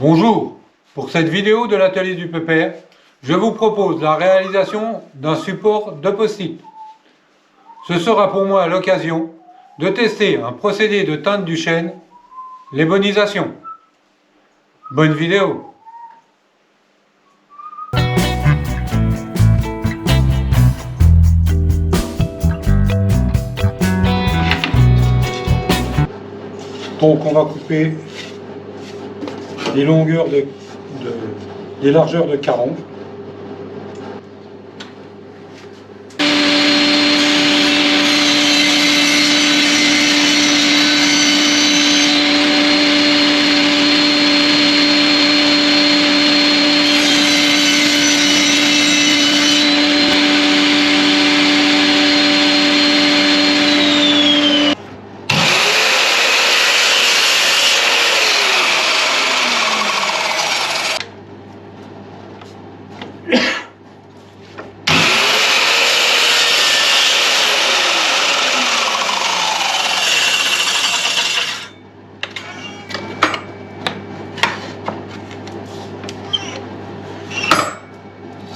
Bonjour, pour cette vidéo de l'atelier du Pépère, je vous propose la réalisation d'un support de post-it. Ce sera pour moi l'occasion de tester un procédé de teinte du chêne, l'ébénisation. Bonne vidéo! Donc on va couper des longueurs des largeurs de 40.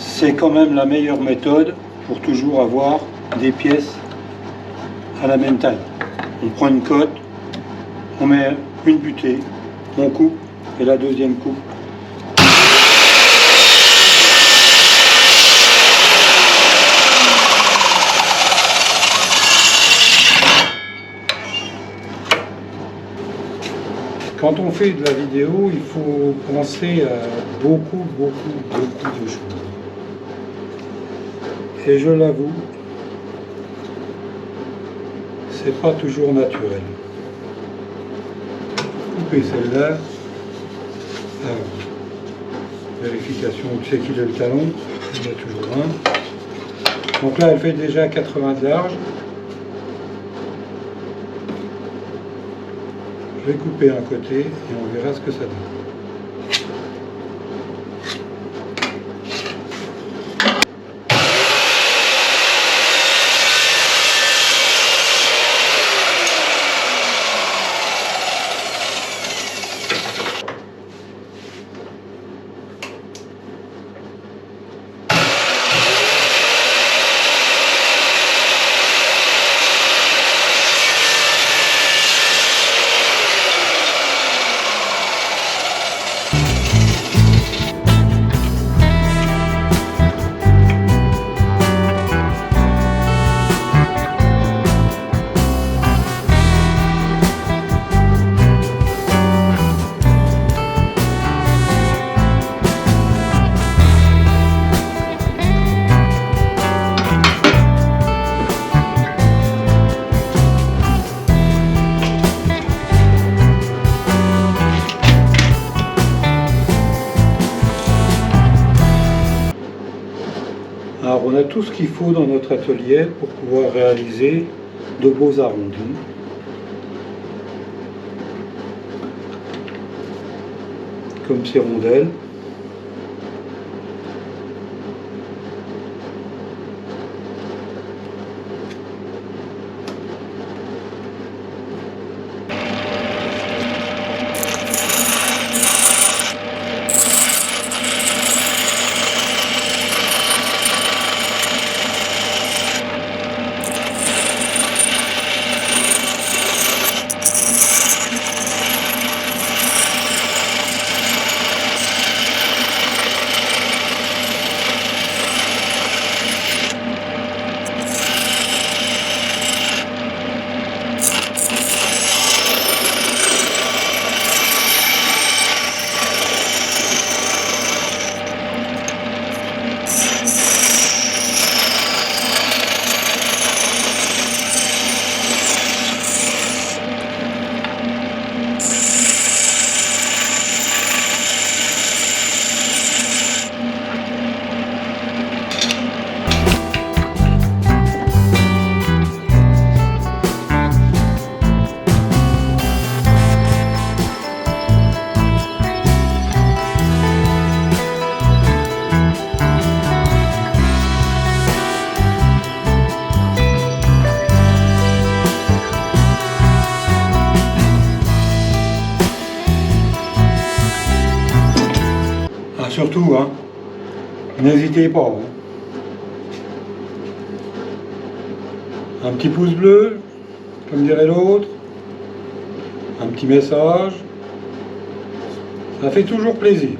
C'est quand même la meilleure méthode pour toujours avoir des pièces à la même taille. On prend une cote, on met une butée, on coupe et la deuxième coupe. Quand on fait de la vidéo, il faut penser à beaucoup de choses. Et je l'avoue, c'est pas toujours naturel. Couper celle-là, vérification où c'est qu'il est le talon, il y en a toujours un. Donc là, elle fait déjà 80 de large. Je vais couper un côté et on verra ce que ça donne. Alors on a tout ce qu'il faut dans notre atelier pour pouvoir réaliser de beaux arrondis. Comme ces rondelles. surtout, hein, n'hésitez pas. Hein. Un petit pouce bleu, comme dirait l'autre, un petit message, ça fait toujours plaisir.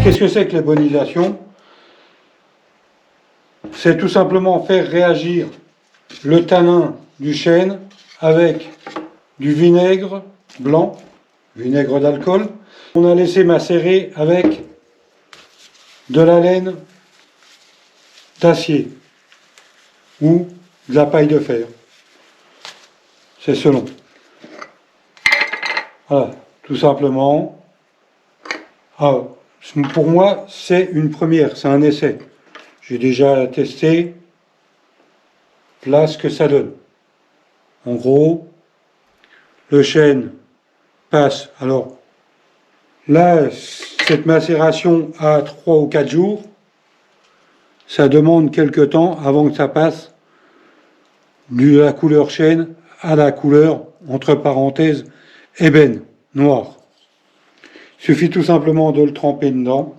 Qu'est-ce que c'est que l'ébonisation? C'est tout simplement faire réagir le tanin du chêne avec du vinaigre blanc, vinaigre d'alcool. On a laissé macérer avec de la laine d'acier ou de la paille de fer. C'est selon. Voilà, tout simplement. Ah, pour moi, c'est une première, c'est un essai. J'ai déjà testé. Là, ce que ça donne. En gros, le chêne passe. Alors, là, cette macération à 3 ou 4 jours, ça demande quelques temps avant que ça passe de la couleur chêne à la couleur, entre parenthèses, ébène, noir. Il suffit tout simplement de le tremper dedans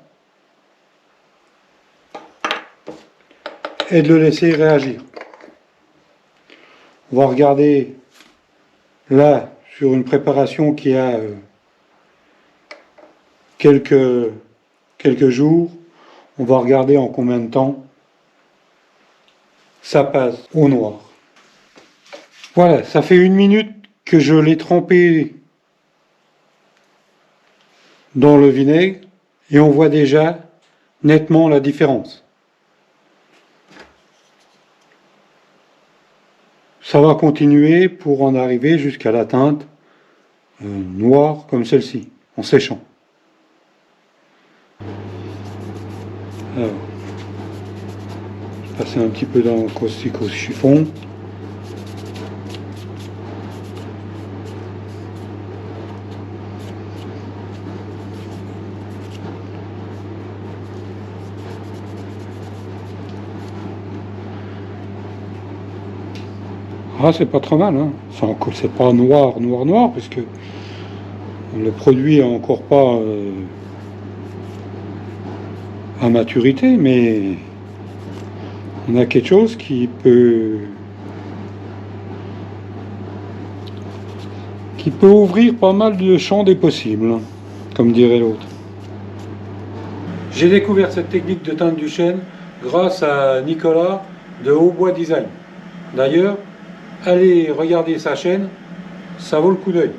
et de le laisser réagir. On va regarder là sur une préparation qui a quelques jours. On va regarder en combien de temps ça passe au noir. Voilà, ça fait 1 minute que je l'ai trempé dans le vinaigre et on voit déjà nettement la différence. Ça va continuer pour en arriver jusqu'à la teinte noire comme celle-ci, en séchant. Alors, je vais passer un petit peu dans le caustique au chiffon. Ah, c'est pas trop mal, hein. C'est pas noir, puisque le produit est encore pas à maturité, mais on a quelque chose qui peut ouvrir pas mal de champs des possibles, hein, comme dirait l'autre. J'ai découvert cette technique de teinte du chêne grâce à Nicolas de Hautbois Design. D'ailleurs, allez regarder sa chaîne, ça vaut le coup d'œil.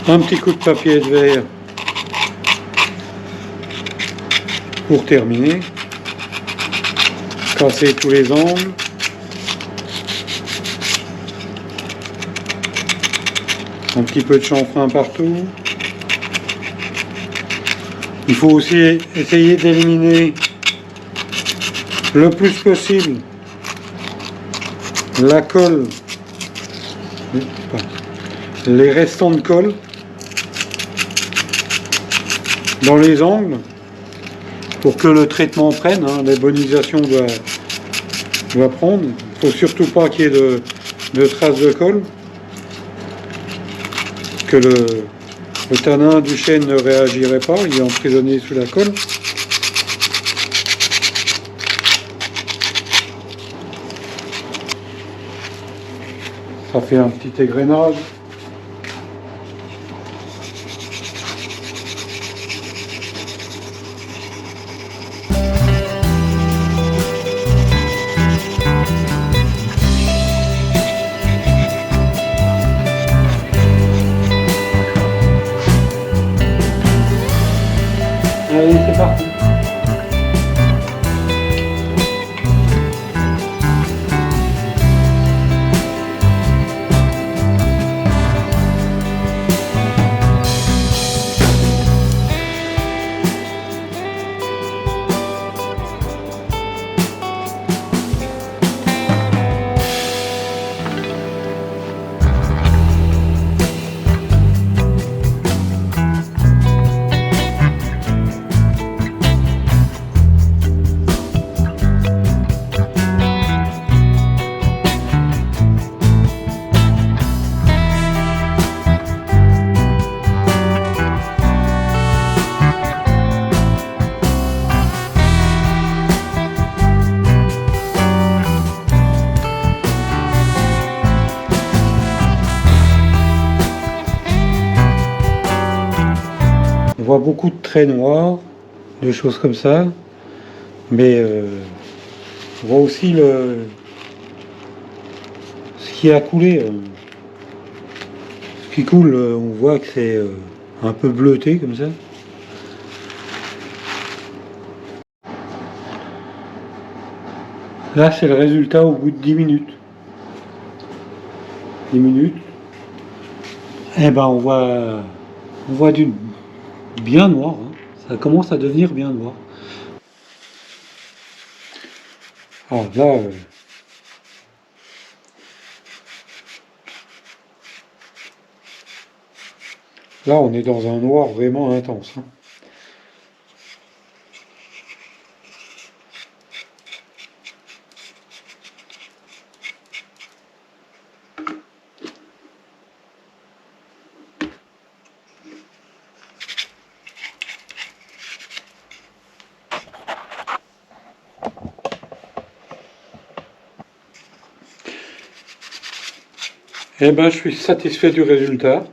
Un petit coup de papier de verre pour terminer. Casser tous les angles. Un petit peu de chanfrein partout. Il faut aussi essayer d'éliminer le plus possible la colle, les restants de colle dans les angles pour que le traitement prenne, hein, l'ébonisation doit prendre. Il ne faut surtout pas qu'il y ait de traces de colle, que le tanin du chêne ne réagirait pas, il est emprisonné sous la colle. Ça fait un petit égrenage. Allez, c'est parti. On voit beaucoup de traits noirs, de choses comme ça, mais on voit aussi ce qui a coulé. Ce qui coule, on voit que c'est un peu bleuté comme ça. Là, c'est le résultat au bout de 10 minutes. 10 minutes. Eh ben, on voit du bien noir, hein. Ça commence à devenir bien noir. Alors là, on est dans un noir vraiment intense, hein. Eh ben, je suis satisfait du résultat.